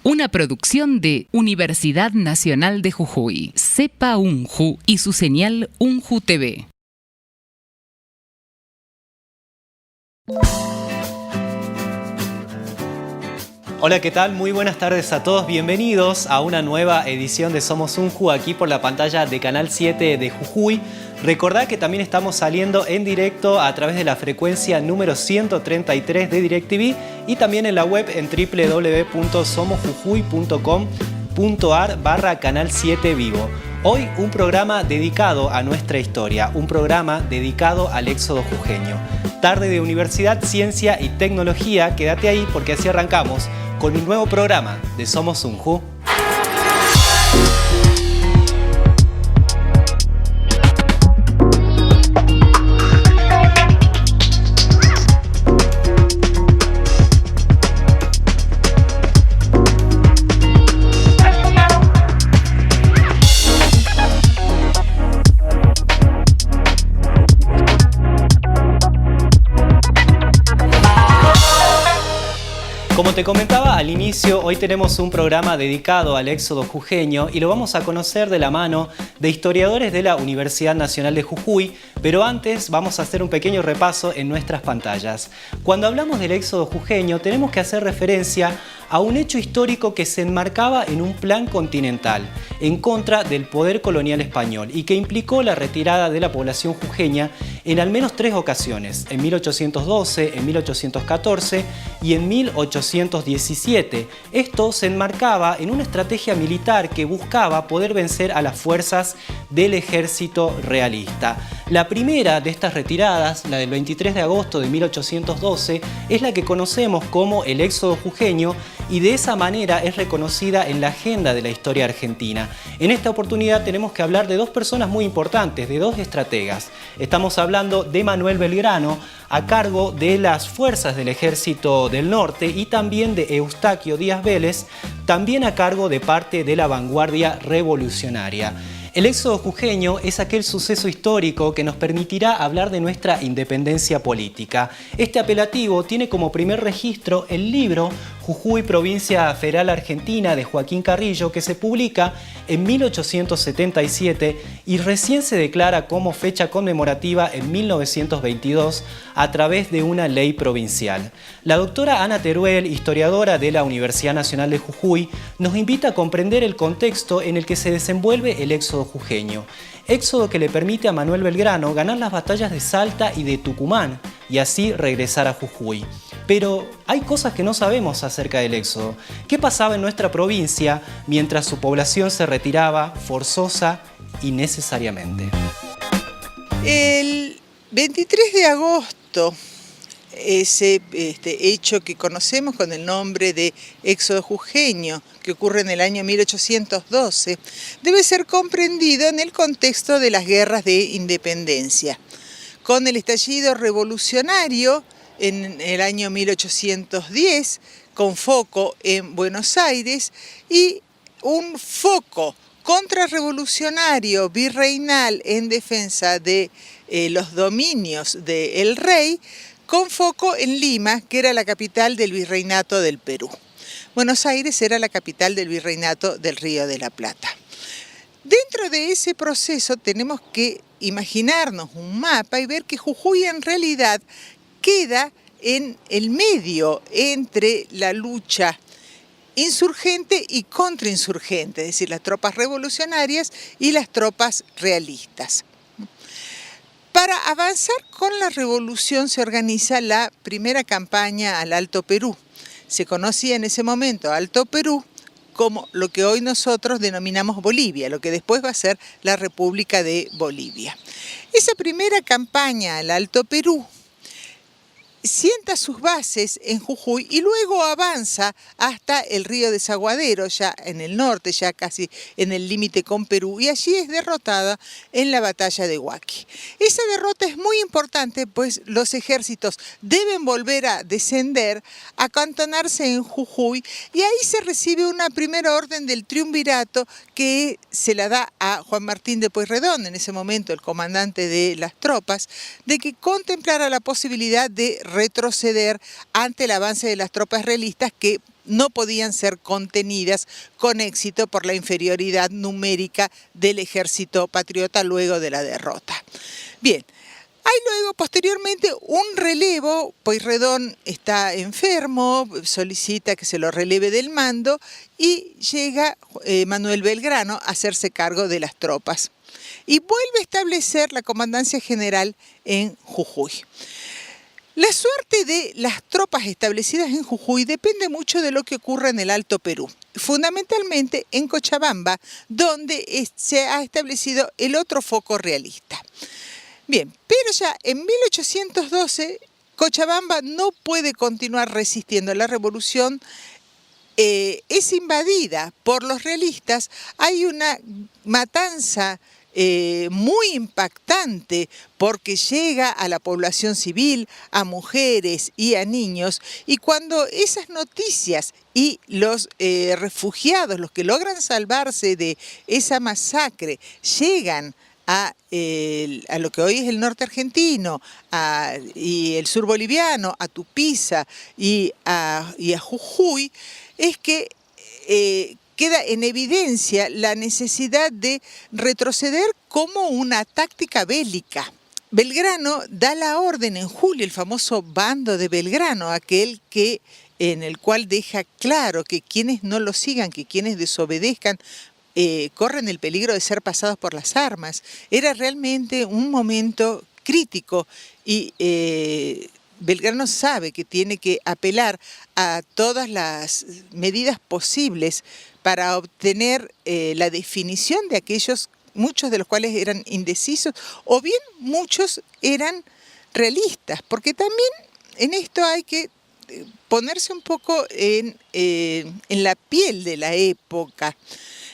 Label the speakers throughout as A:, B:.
A: Una producción de Universidad Nacional de Jujuy, CEPA UNJU y su señal UNJU TV.
B: Hola, ¿qué tal? Muy buenas tardes a todos. Bienvenidos a una nueva edición de Somos UNJU aquí por la pantalla de Canal 7 de Jujuy. Recordad que también estamos saliendo en directo a través de la frecuencia número 133 de DirecTV y también en la web en www.somosjujuy.com.ar/Canal 7 Vivo. Hoy un programa dedicado a nuestra historia, un programa dedicado al éxodo jujeño. Tarde de Universidad, Ciencia y Tecnología, quédate ahí porque así arrancamos con un nuevo programa de Somos UNJU. Como te comentaba al inicio, hoy tenemos un programa dedicado al éxodo jujeño y lo vamos a conocer de la mano de historiadores de la Universidad Nacional de Jujuy, pero antes vamos a hacer un pequeño repaso en nuestras pantallas. Cuando hablamos del éxodo jujeño tenemos que hacer referencia a un hecho histórico que se enmarcaba en un plan continental en contra del poder colonial español y que implicó la retirada de la población jujeña en al menos 3 ocasiones, en 1812, en 1814 y en 1817. Esto se enmarcaba en una estrategia militar que buscaba poder vencer a las fuerzas del ejército realista. La primera de estas retiradas, la del 23 de agosto de 1812, es la que conocemos como el éxodo jujeño y de esa manera es reconocida en la agenda de la historia argentina. En esta oportunidad tenemos que hablar de 2 personas muy importantes, de 2 estrategas. Estamos hablando de Manuel Belgrano, a cargo de las fuerzas del Ejército del Norte, y también de Eustaquio Díaz Vélez, también a cargo de parte de la vanguardia revolucionaria. El éxodo jujeño es aquel suceso histórico que nos permitirá hablar de nuestra independencia política. Este apelativo tiene como primer registro el libro Jujuy, Provincia Federal Argentina de Joaquín Carrillo, que se publica en 1877 y recién se declara como fecha conmemorativa en 1922 a través de una ley provincial. La doctora Ana Teruel, historiadora de la Universidad Nacional de Jujuy, nos invita a comprender el contexto en el que se desenvuelve el éxodo jujeño. Éxodo que le permite a Manuel Belgrano ganar las batallas de Salta y de Tucumán y así regresar a Jujuy. Pero hay cosas que no sabemos acerca del éxodo. ¿Qué pasaba en nuestra provincia mientras su población se retiraba forzosa y necesariamente?
C: El 23 de agosto, ese hecho que conocemos con el nombre de éxodo jujeño, que ocurre en el año 1812, debe ser comprendido en el contexto de las guerras de independencia. Con el estallido revolucionario en el año 1810, con foco en Buenos Aires, y un foco contrarrevolucionario virreinal en defensa de los dominios del rey, con foco en Lima, que era la capital del virreinato del Perú. Buenos Aires era la capital del virreinato del Río de la Plata. Dentro de ese proceso tenemos que imaginarnos un mapa y ver que Jujuy en realidad queda en el medio entre la lucha insurgente y contrainsurgente, es decir, las tropas revolucionarias y las tropas realistas. Para avanzar con la revolución se organiza la primera campaña al Alto Perú. Se conocía en ese momento Alto Perú como lo que hoy nosotros denominamos Bolivia, lo que después va a ser la República de Bolivia. Esa primera campaña al Alto Perú sienta sus bases en Jujuy y luego avanza hasta el río Desaguadero, ya en el norte, ya casi en el límite con Perú, y allí es derrotada en la batalla de Huaqui. Esa derrota es muy importante, pues los ejércitos deben volver a descender, acantonarse en Jujuy, y ahí se recibe una primera orden del triunvirato que se la da a Juan Martín de Pueyrredón, en ese momento el comandante de las tropas, de que contemplara la posibilidad de retroceder ante el avance de las tropas realistas que no podían ser contenidas con éxito por la inferioridad numérica del ejército patriota luego de la derrota. Bien. Hay luego, posteriormente, un relevo. Pueyrredón está enfermo, solicita que se lo releve del mando y llega Manuel Belgrano a hacerse cargo de las tropas. Y vuelve a establecer la comandancia general en Jujuy. La suerte de las tropas establecidas en Jujuy depende mucho de lo que ocurra en el Alto Perú, fundamentalmente en Cochabamba, donde se ha establecido el otro foco realista. Bien, pero ya en 1812 Cochabamba no puede continuar resistiendo. La revolución es invadida por los realistas. Hay una matanza muy impactante porque llega a la población civil, a mujeres y a niños. Y cuando esas noticias y los refugiados, los que logran salvarse de esa masacre, llegan a lo que hoy es el norte argentino y el sur boliviano, a Tupiza y a Jujuy, es que queda en evidencia la necesidad de retroceder como una táctica bélica. Belgrano da la orden en julio, el famoso bando de Belgrano, aquel en el cual deja claro que quienes no lo sigan, que quienes desobedezcan, corren el peligro de ser pasados por las armas. Era realmente un momento crítico y Belgrano sabe que tiene que apelar a todas las medidas posibles para obtener la definición de aquellos, muchos de los cuales eran indecisos, o bien muchos eran realistas, porque también en esto hay que ponerse un poco en la piel de la época.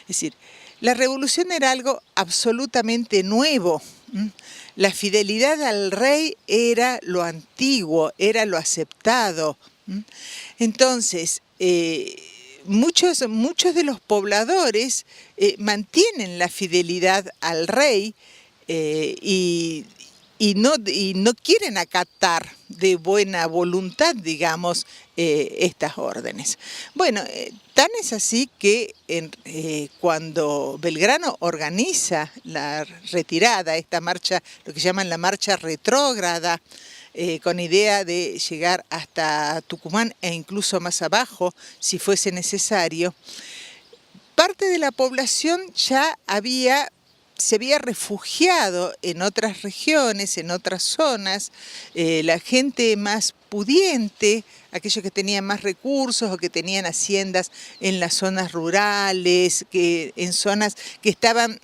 C: Es decir, la revolución era algo absolutamente nuevo. La fidelidad al rey era lo antiguo, era lo aceptado. Entonces, muchos de los pobladores mantienen la fidelidad al rey y no quieren acatar de buena voluntad, digamos, estas órdenes. Bueno, tan es así que cuando Belgrano organiza la retirada, esta marcha, lo que llaman la marcha retrógrada, con idea de llegar hasta Tucumán e incluso más abajo, si fuese necesario, parte de la población ya se había refugiado en otras regiones, en otras zonas. La gente más pudiente, aquellos que tenían más recursos o que tenían haciendas en las zonas rurales, en zonas que estaban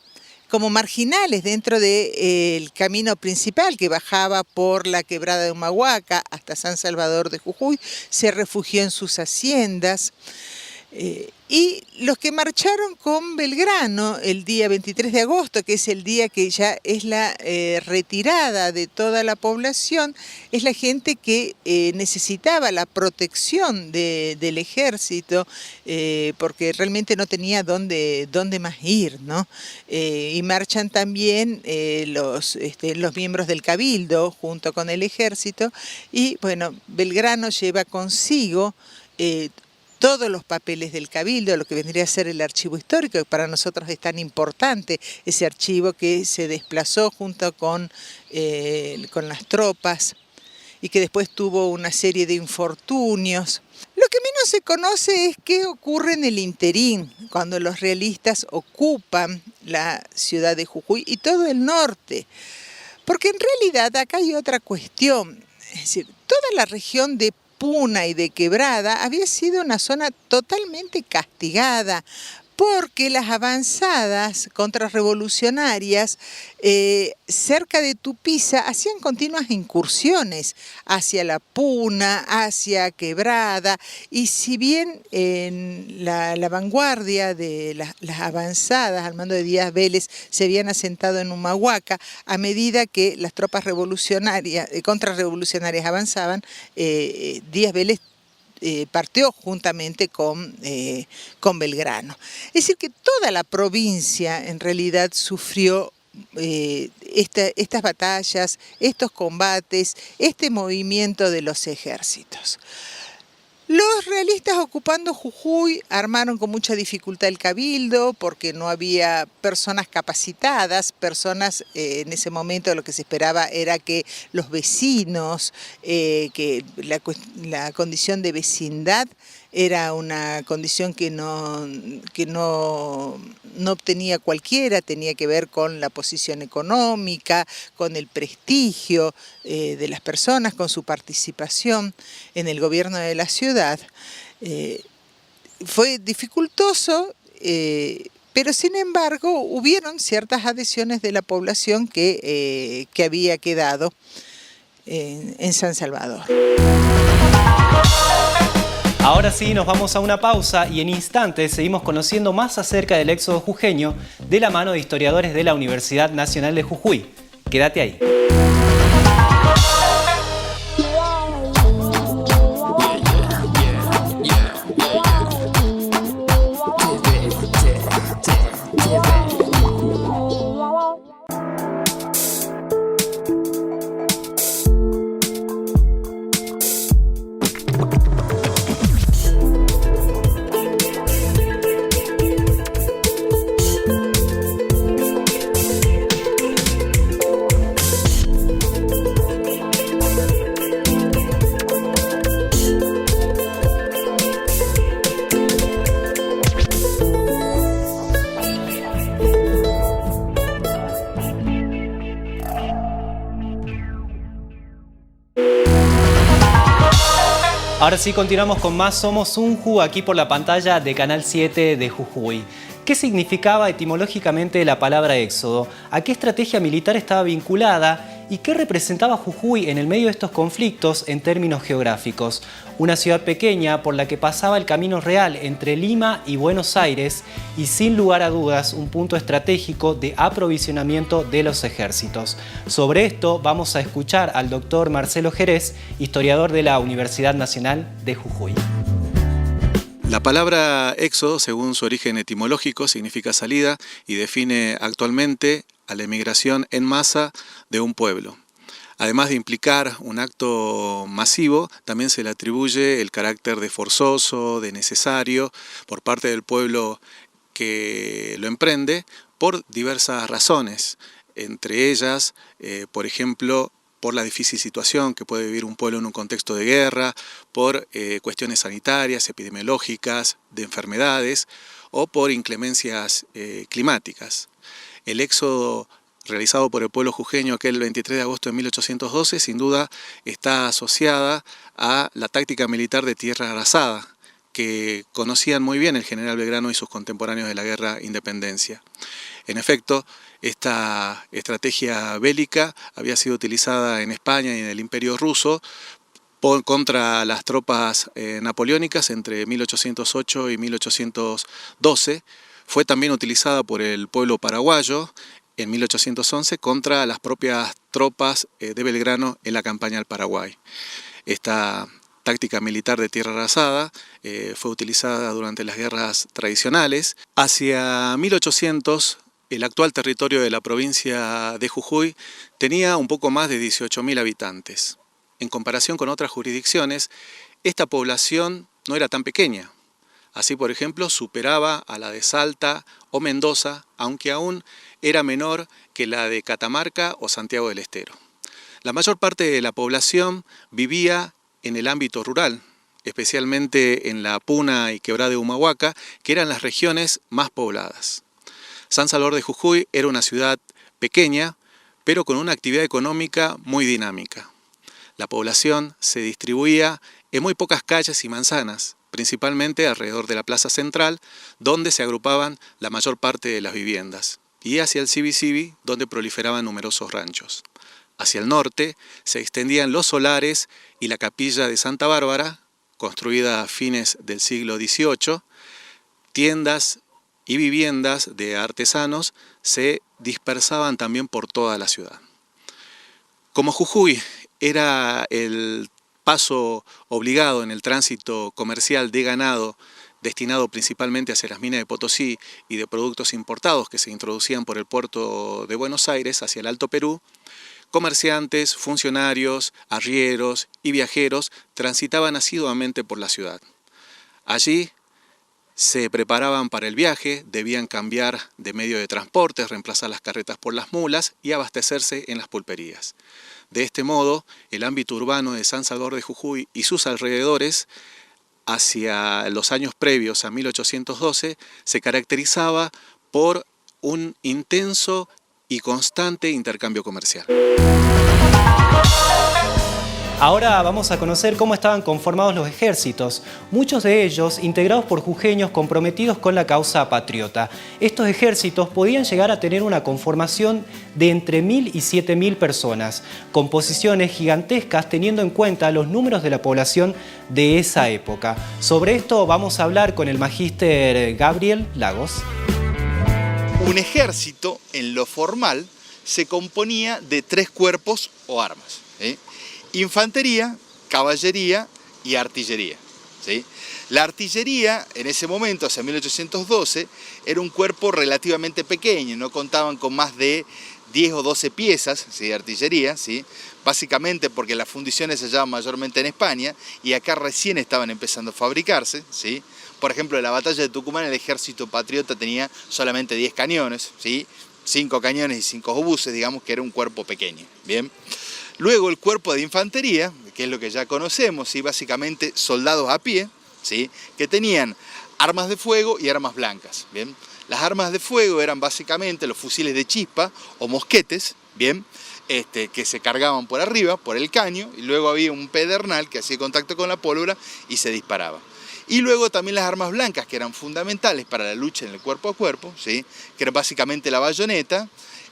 C: como marginales dentro del camino principal que bajaba por la quebrada de Humahuaca hasta San Salvador de Jujuy, se refugió en sus haciendas. Y los que marcharon con Belgrano el día 23 de agosto, que es el día que ya es la retirada de toda la población, es la gente que necesitaba la protección del ejército, porque realmente no tenía dónde más ir, ¿no? Y marchan también los miembros del Cabildo junto con el ejército, y bueno, Belgrano lleva consigo todos los papeles del Cabildo, lo que vendría a ser el archivo histórico, que para nosotros es tan importante, ese archivo que se desplazó junto con las tropas y que después tuvo una serie de infortunios. Lo que menos se conoce es qué ocurre en el interín, cuando los realistas ocupan la ciudad de Jujuy y todo el norte. Porque en realidad acá hay otra cuestión, es decir, toda la región de Puna y de Quebrada había sido una zona totalmente castigada porque las avanzadas contrarrevolucionarias cerca de Tupiza hacían continuas incursiones hacia la Puna, hacia Quebrada, y si bien en la vanguardia de las avanzadas al mando de Díaz Vélez se habían asentado en Humahuaca, a medida que las tropas contrarrevolucionarias avanzaban, Díaz Vélez partió juntamente con Belgrano. Es decir, que toda la provincia en realidad sufrió estas batallas, estos combates, este movimiento de los ejércitos. Los realistas ocupando Jujuy armaron con mucha dificultad el cabildo porque no había personas capacitadas, en ese momento lo que se esperaba era que los vecinos, que la condición de vecindad era una condición que no obtenía cualquiera, tenía que ver con la posición económica, con el prestigio de las personas, con su participación en el gobierno de la ciudad. Fue dificultoso, pero sin embargo hubieron ciertas adhesiones de la población que había quedado en San Salvador.
B: Ahora sí, nos vamos a una pausa y en instantes seguimos conociendo más acerca del éxodo jujeño de la mano de historiadores de la Universidad Nacional de Jujuy. Quédate ahí. Ahora sí, continuamos con más Somos Unju aquí por la pantalla de Canal 7 de Jujuy. ¿Qué significaba etimológicamente la palabra éxodo? ¿A qué estrategia militar estaba vinculada? ¿Y qué representaba Jujuy en el medio de estos conflictos en términos geográficos? Una ciudad pequeña por la que pasaba el camino real entre Lima y Buenos Aires y sin lugar a dudas un punto estratégico de aprovisionamiento de los ejércitos. Sobre esto vamos a escuchar al doctor Marcelo Jerez, historiador de la Universidad Nacional de Jujuy.
D: La palabra éxodo, según su origen etimológico, significa salida y define actualmente a la emigración en masa de un pueblo. Además de implicar un acto masivo, también se le atribuye el carácter de forzoso, de necesario, por parte del pueblo que lo emprende, por diversas razones. Entre ellas, por ejemplo, por la difícil situación que puede vivir un pueblo en un contexto de guerra, por cuestiones sanitarias, epidemiológicas, de enfermedades o por inclemencias climáticas. El éxodo realizado por el pueblo jujeño aquel 23 de agosto de 1812 sin duda está asociada a la táctica militar de tierra arrasada, que conocían muy bien el general Belgrano y sus contemporáneos de la Guerra de Independencia. En efecto, esta estrategia bélica había sido utilizada en España y en el Imperio Ruso contra las tropas napoleónicas entre 1808 y 1812. Fue también utilizada por el pueblo paraguayo en 1811 contra las propias tropas de Belgrano en la campaña al Paraguay. Esta táctica militar de tierra arrasada fue utilizada durante las guerras tradicionales. Hacia 1800, el actual territorio de la provincia de Jujuy tenía un poco más de 18.000 habitantes. En comparación con otras jurisdicciones, esta población no era tan pequeña. Así, por ejemplo, superaba a la de Salta o Mendoza, aunque aún era menor que la de Catamarca o Santiago del Estero. La mayor parte de la población vivía en el ámbito rural, especialmente en la Puna y Quebrada de Humahuaca, que eran las regiones más pobladas. San Salvador de Jujuy era una ciudad pequeña, pero con una actividad económica muy dinámica. La población se distribuía en muy pocas calles y manzanas, principalmente alrededor de la plaza central, donde se agrupaban la mayor parte de las viviendas, y hacia el Cibi-Cibi, donde proliferaban numerosos ranchos. Hacia el norte se extendían los solares y la capilla de Santa Bárbara, construida a fines del siglo XVIII. Tiendas y viviendas de artesanos se dispersaban también por toda la ciudad. Como Jujuy era el paso obligado en el tránsito comercial de ganado destinado principalmente hacia las minas de Potosí y de productos importados que se introducían por el puerto de Buenos Aires hacia el Alto Perú, Comerciantes, funcionarios, arrieros y viajeros transitaban asiduamente por la ciudad. Allí se preparaban para el viaje, debían cambiar de medio de transporte, reemplazar las carretas por las mulas y abastecerse en las pulperías. De este modo, el ámbito urbano de San Salvador de Jujuy y sus alrededores, hacia los años previos a 1812, se caracterizaba por un intenso y constante intercambio comercial.
B: Ahora vamos a conocer cómo estaban conformados los ejércitos, muchos de ellos integrados por jujeños comprometidos con la causa patriota. Estos ejércitos podían llegar a tener una conformación de entre 1.000 y 7.000 personas, composiciones gigantescas teniendo en cuenta los números de la población de esa época. Sobre esto vamos a hablar con el magíster Gabriel Lagos.
E: Un ejército, en lo formal, se componía de 3 cuerpos o armas, ¿sí? Infantería, caballería y artillería, ¿sí? La artillería, en ese momento, hacia 1812, era un cuerpo relativamente pequeño, no contaban con más de 10 o 12 piezas, ¿sí?, de artillería, ¿sí?, básicamente porque las fundiciones se hallaban mayormente en España y acá recién estaban empezando a fabricarse, ¿sí? Por ejemplo, en la batalla de Tucumán el ejército patriota tenía solamente 10 cañones, ¿sí?, 5 cañones y 5 obuses, digamos que era un cuerpo pequeño, ¿bien? Luego el cuerpo de infantería, que es lo que ya conocemos, ¿sí?, básicamente soldados a pie, ¿sí?, que tenían armas de fuego y armas blancas, ¿bien? Las armas de fuego eran básicamente los fusiles de chispa o mosquetes, ¿bien?, que se cargaban por arriba, por el caño, y luego había un pedernal que hacía contacto con la pólvora y se disparaba. Y luego también las armas blancas, que eran fundamentales para la lucha en el cuerpo a cuerpo, ¿sí?, que eran básicamente la bayoneta,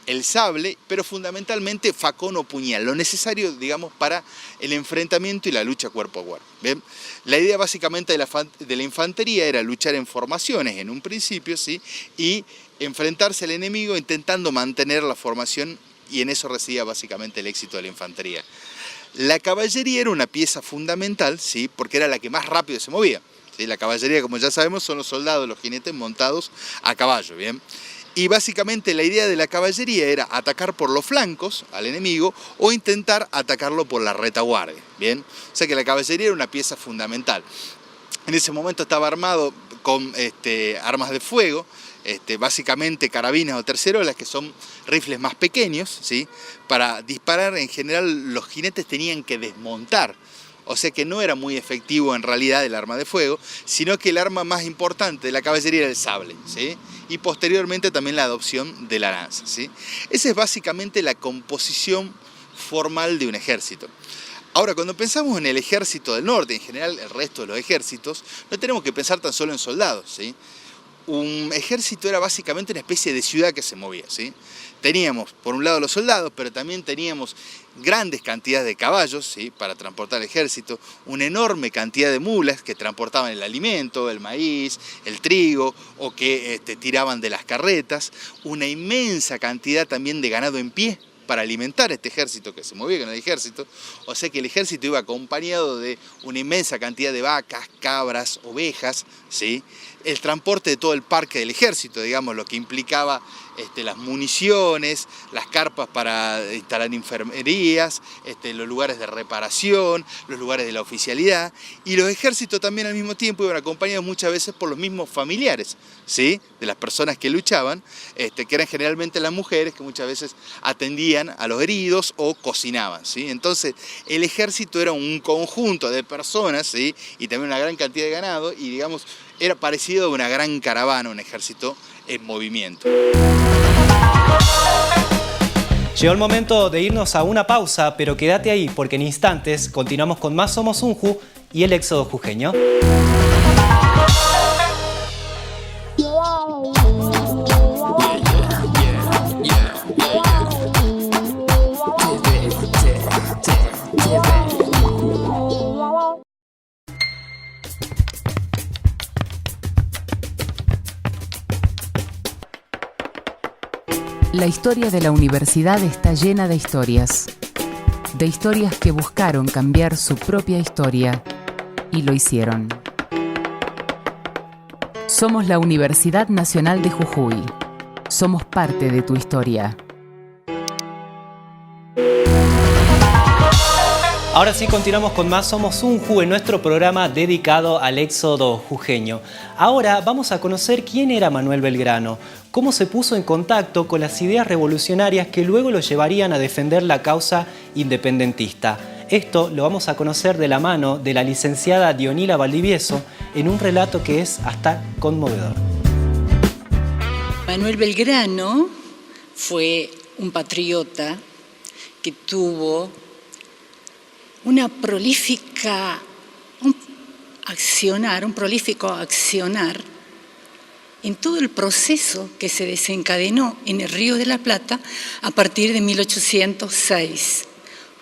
E: el sable, pero fundamentalmente facón o puñal, lo necesario, digamos, para el enfrentamiento y la lucha cuerpo a cuerpo. ¿Bien? La idea básicamente de la infantería era luchar en formaciones en un principio, ¿sí?, y enfrentarse al enemigo intentando mantener la formación, y en eso residía básicamente el éxito de la infantería. La caballería era una pieza fundamental, ¿sí?, porque era la que más rápido se movía, ¿sí? La caballería, como ya sabemos, son los soldados, los jinetes montados a caballo, ¿bien? Y básicamente la idea de la caballería era atacar por los flancos al enemigo o intentar atacarlo por la retaguardia, ¿bien? O sea que la caballería era una pieza fundamental. En ese momento estaba armado con armas de fuego, básicamente carabinas o tercerolas, que son rifles más pequeños, ¿sí? Para disparar, en general, los jinetes tenían que desmontar. O sea que no era muy efectivo en realidad el arma de fuego, sino que el arma más importante de la caballería era el sable, ¿sí?, y posteriormente también la adopción de la lanza, ¿sí? Esa es básicamente la composición formal de un ejército. Ahora, cuando pensamos en el ejército del norte, en general el resto de los ejércitos, no tenemos que pensar tan solo en soldados, ¿sí? Un ejército era básicamente una especie de ciudad que se movía, ¿sí? Teníamos, por un lado, los soldados, pero también teníamos grandes cantidades de caballos, ¿sí?, para transportar el ejército, una enorme cantidad de mulas que transportaban el alimento, el maíz, el trigo, o que tiraban de las carretas, una inmensa cantidad también de ganado en pie para alimentar este ejército que se movía con el ejército. O sea que el ejército iba acompañado de una inmensa cantidad de vacas, cabras, ovejas, ¿sí?, el transporte de todo el parque del ejército, digamos, lo que implicaba las municiones, las carpas para instalar enfermerías, los lugares de reparación, los lugares de la oficialidad, y los ejércitos también al mismo tiempo iban acompañados muchas veces por los mismos familiares, ¿sí?, de las personas que luchaban, que eran generalmente las mujeres que muchas veces atendían a los heridos o cocinaban, ¿sí? Entonces el ejército era un conjunto de personas, ¿sí?, y también una gran cantidad de ganado, y digamos, era parecido a una gran caravana, un ejército en movimiento.
B: Llegó el momento de irnos a una pausa, pero quédate ahí porque en instantes continuamos con más Somos Unju y el éxodo jujeño.
A: La historia de la universidad está llena de historias que buscaron cambiar su propia historia y lo hicieron. Somos la Universidad Nacional de Jujuy. Somos parte de tu historia.
B: Ahora sí, continuamos con más Somos Unju en nuestro programa dedicado al éxodo jujeño. Ahora vamos a conocer quién era Manuel Belgrano, cómo se puso en contacto con las ideas revolucionarias que luego lo llevarían a defender la causa independentista. Esto lo vamos a conocer de la mano de la licenciada Dionila Valdivieso en un relato que es hasta conmovedor.
F: Manuel Belgrano fue un patriota que tuvo un prolífico accionar en todo el proceso que se desencadenó en el Río de la Plata a partir de 1806.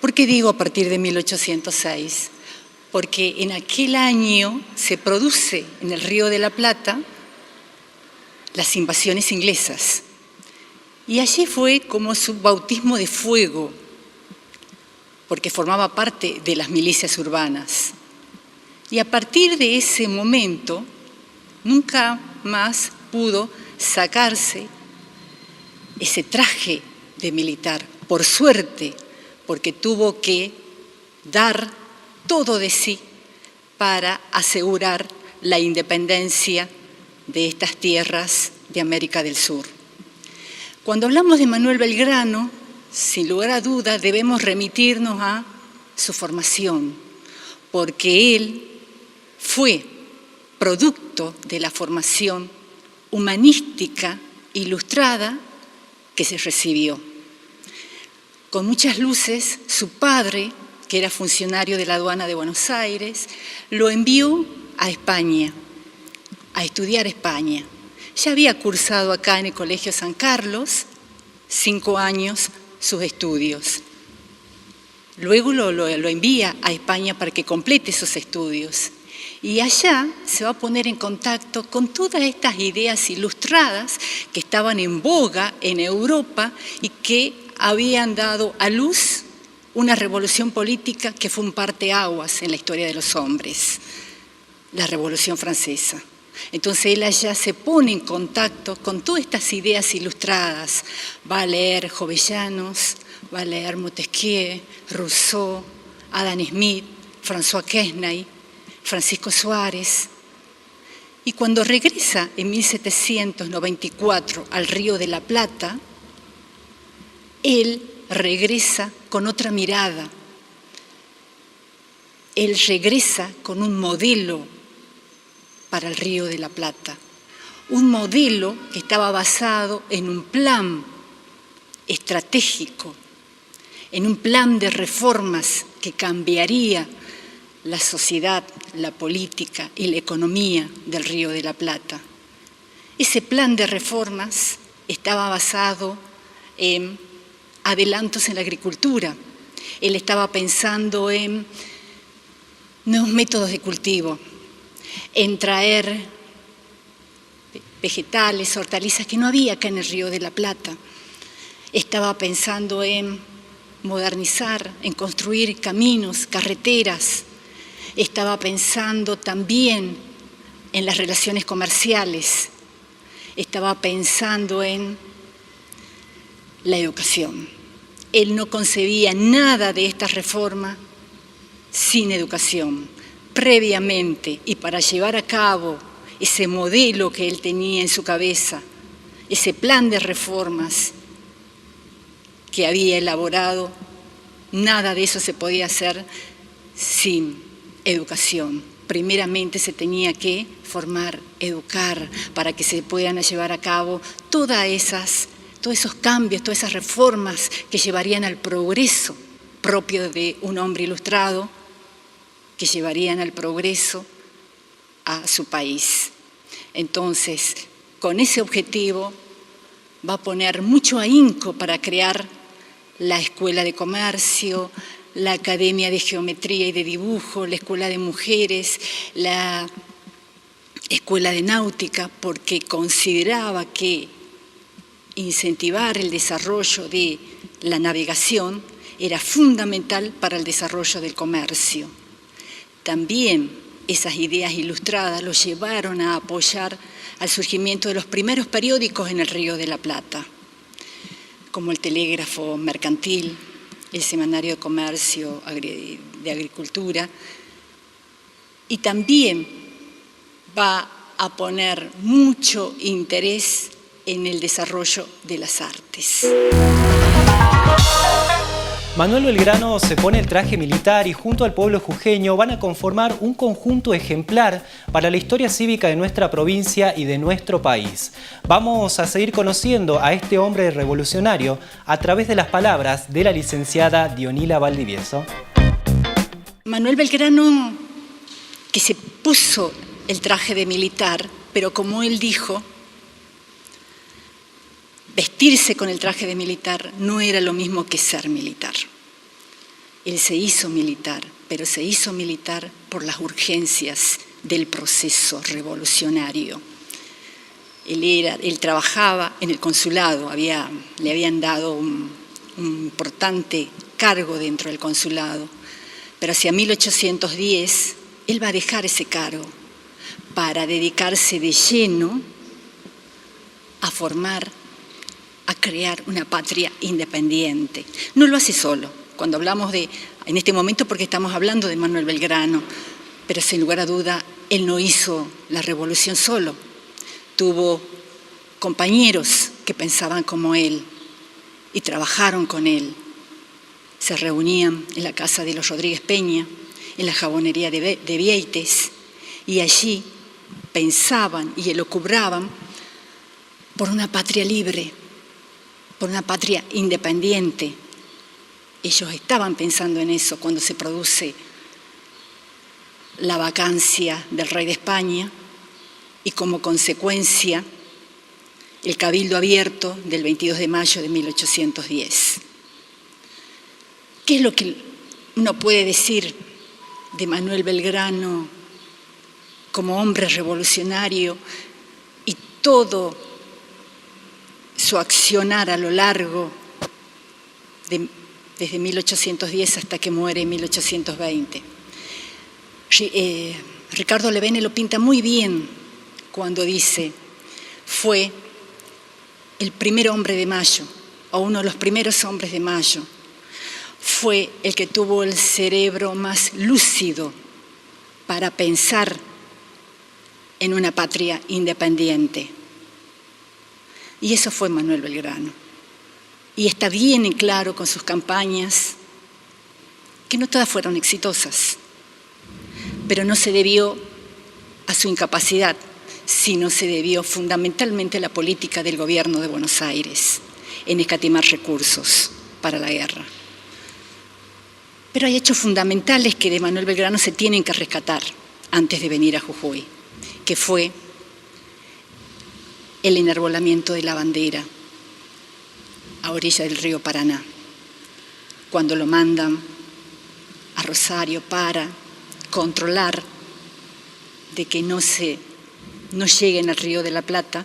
F: ¿Por qué digo a partir de 1806? Porque en aquel año se produce en el Río de la Plata las invasiones inglesas. Y allí fue como su bautismo de fuego, porque formaba parte de las milicias urbanas. Y a partir de ese momento, nunca más pudo sacarse ese traje de militar. Por suerte, porque tuvo que dar todo de sí para asegurar la independencia de estas tierras de América del Sur. Cuando hablamos de Manuel Belgrano, sin lugar a duda debemos remitirnos a su formación, porque él fue producto de la formación humanística ilustrada que se recibió. Con muchas luces, su padre, que era funcionario de la aduana de Buenos Aires, lo envió a España, a estudiar España. Ya había cursado acá en el Colegio San Carlos 5 años sus estudios. Luego lo envía a España para que complete sus estudios. Y allá se va a poner en contacto con todas estas ideas ilustradas que estaban en boga en Europa y que habían dado a luz una revolución política que fue un parteaguas en la historia de los hombres, la Revolución Francesa. Entonces él allá se pone en contacto con todas estas ideas ilustradas. Va a leer Jovellanos, va a leer Montesquieu, Rousseau, Adam Smith, François Quesnay, Francisco Suárez. Y cuando regresa en 1794 al Río de la Plata, él regresa con otra mirada. Él regresa con un modelo para el Río de la Plata. Un modelo que estaba basado en un plan estratégico, en un plan de reformas que cambiaría la sociedad, la política y la economía del Río de la Plata. Ese plan de reformas estaba basado en adelantos en la agricultura. Él estaba pensando en nuevos métodos de cultivo, en traer vegetales, hortalizas que no había acá en el Río de la Plata. Estaba pensando en modernizar, en construir caminos, carreteras. Estaba pensando también en las relaciones comerciales. Estaba pensando en la educación. Él no concebía nada de esta reforma sin educación. Previamente, y para llevar a cabo ese modelo que él tenía en su cabeza, ese plan de reformas que había elaborado, nada de eso se podía hacer sin educación. Primeramente se tenía que formar, educar, para que se puedan llevar a cabo todos esos cambios, todas esas reformas que llevarían al progreso propio de un hombre ilustrado, que llevarían al progreso a su país. Entonces, con ese objetivo, va a poner mucho ahínco para crear la Escuela de Comercio, la Academia de Geometría y de Dibujo, la Escuela de Mujeres, la Escuela de Náutica, porque consideraba que incentivar el desarrollo de la navegación era fundamental para el desarrollo del comercio. También esas ideas ilustradas lo llevaron a apoyar al surgimiento de los primeros periódicos en el Río de la Plata, como el Telégrafo Mercantil, el Semanario de Comercio de Agricultura, y también va a poner mucho interés en el desarrollo de las artes.
B: Manuel Belgrano se pone el traje militar y junto al pueblo jujeño van a conformar un conjunto ejemplar para la historia cívica de nuestra provincia y de nuestro país. Vamos a seguir conociendo a este hombre revolucionario a través de las palabras de la licenciada Dionila Valdivieso.
F: Manuel Belgrano, que se puso el traje de militar, pero como él dijo, vestirse con el traje de militar no era lo mismo que ser militar. Él se hizo militar, pero se hizo militar por las urgencias del proceso revolucionario. Él trabajaba en el consulado, le habían dado un importante cargo dentro del consulado, pero hacia 1810 él va a dejar ese cargo para dedicarse de lleno a formar, a crear una patria independiente. No lo hace solo. Cuando hablamos en este momento, porque estamos hablando de Manuel Belgrano, pero sin lugar a duda, él no hizo la revolución solo. Tuvo compañeros que pensaban como él y trabajaron con él. Se reunían en la casa de los Rodríguez Peña, en la jabonería de Vieites, y allí pensaban y elucubraban por una patria libre, por una patria independiente. Ellos estaban pensando en eso cuando se produce la vacancia del rey de España y como consecuencia el Cabildo Abierto del 22 de mayo de 1810. ¿Qué es lo que uno puede decir de Manuel Belgrano como hombre revolucionario y todo su accionar a lo largo desde 1810 hasta que muere en 1820? Ricardo Levene lo pinta muy bien cuando dice: fue el primer hombre de Mayo, o uno de los primeros hombres de Mayo. Fue el que tuvo el cerebro más lúcido para pensar en una patria independiente. Y eso fue Manuel Belgrano. Y está bien en claro con sus campañas, que no todas fueron exitosas, pero no se debió a su incapacidad, sino se debió fundamentalmente a la política del gobierno de Buenos Aires en escatimar recursos para la guerra. Pero hay hechos fundamentales que de Manuel Belgrano se tienen que rescatar antes de venir a Jujuy, que fue el enarbolamiento de la bandera a orilla del río Paraná, cuando lo mandan a Rosario para controlar de que no lleguen al Río de la Plata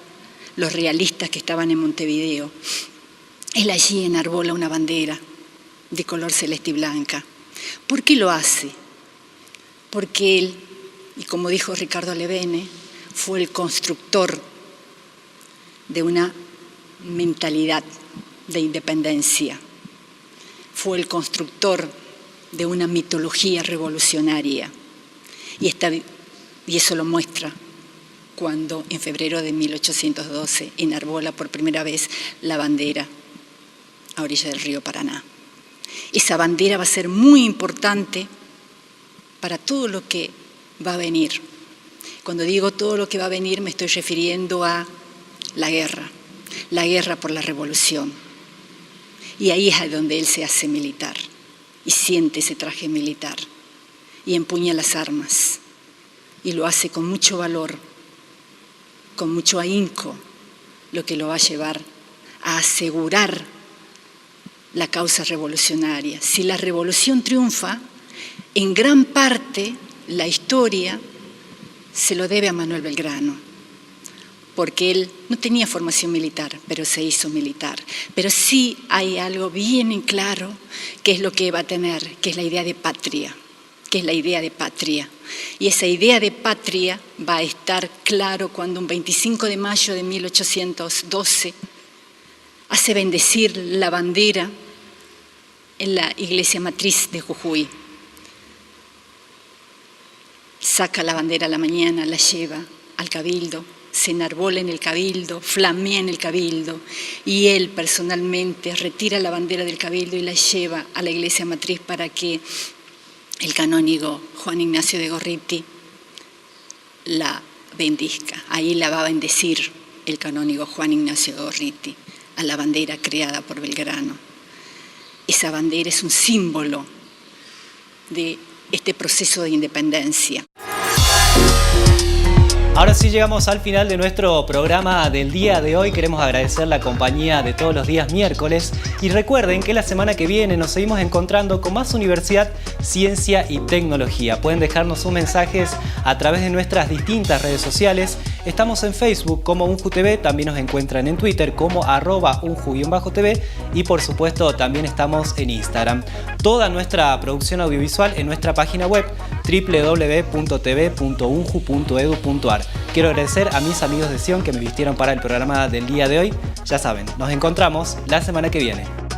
F: los realistas que estaban en Montevideo. Él allí enarbola una bandera de color celeste y blanca. ¿Por qué lo hace? Porque él, y como dijo Ricardo Levene, fue el constructor de una mentalidad de independencia. Fue el constructor de una mitología revolucionaria. Y eso lo muestra cuando en febrero de 1812 enarbola por primera vez la bandera a orilla del río Paraná. Esa bandera va a ser muy importante para todo lo que va a venir. Cuando digo todo lo que va a venir me estoy refiriendo a la guerra por la revolución. Y ahí es donde él se hace militar y siente ese traje militar y empuña las armas y lo hace con mucho valor, con mucho ahínco, lo que lo va a llevar a asegurar la causa revolucionaria. Si la revolución triunfa, en gran parte la historia se lo debe a Manuel Belgrano, porque él no tenía formación militar, pero se hizo militar. Pero sí hay algo bien en claro, que es lo que va a tener, que es la idea de patria, Y esa idea de patria va a estar claro cuando un 25 de mayo de 1812 hace bendecir la bandera en la iglesia matriz de Jujuy. saca la bandera a la mañana, la lleva al cabildo, se enarbola en el cabildo, flamea en el cabildo, y él personalmente retira la bandera del cabildo y la lleva a la iglesia matriz para que el canónigo Juan Ignacio de Gorriti la bendizca. Ahí la va a bendecir el canónigo Juan Ignacio de Gorriti a la bandera creada por Belgrano. Esa bandera es un símbolo de este proceso de independencia.
B: Ahora sí llegamos al final de nuestro programa del día de hoy. Queremos agradecer la compañía de todos los días miércoles y recuerden que la semana que viene nos seguimos encontrando con más universidad, ciencia y tecnología. Pueden dejarnos sus mensajes a través de nuestras distintas redes sociales. Estamos en Facebook como UnjuTV, también nos encuentran en Twitter como @unju_tv y por supuesto también estamos en Instagram. Toda nuestra producción audiovisual en nuestra página web www.tv.unju.edu.ar. Quiero agradecer a mis amigos de Sion que me vistieron para el programa del día de hoy. Ya saben, nos encontramos la semana que viene.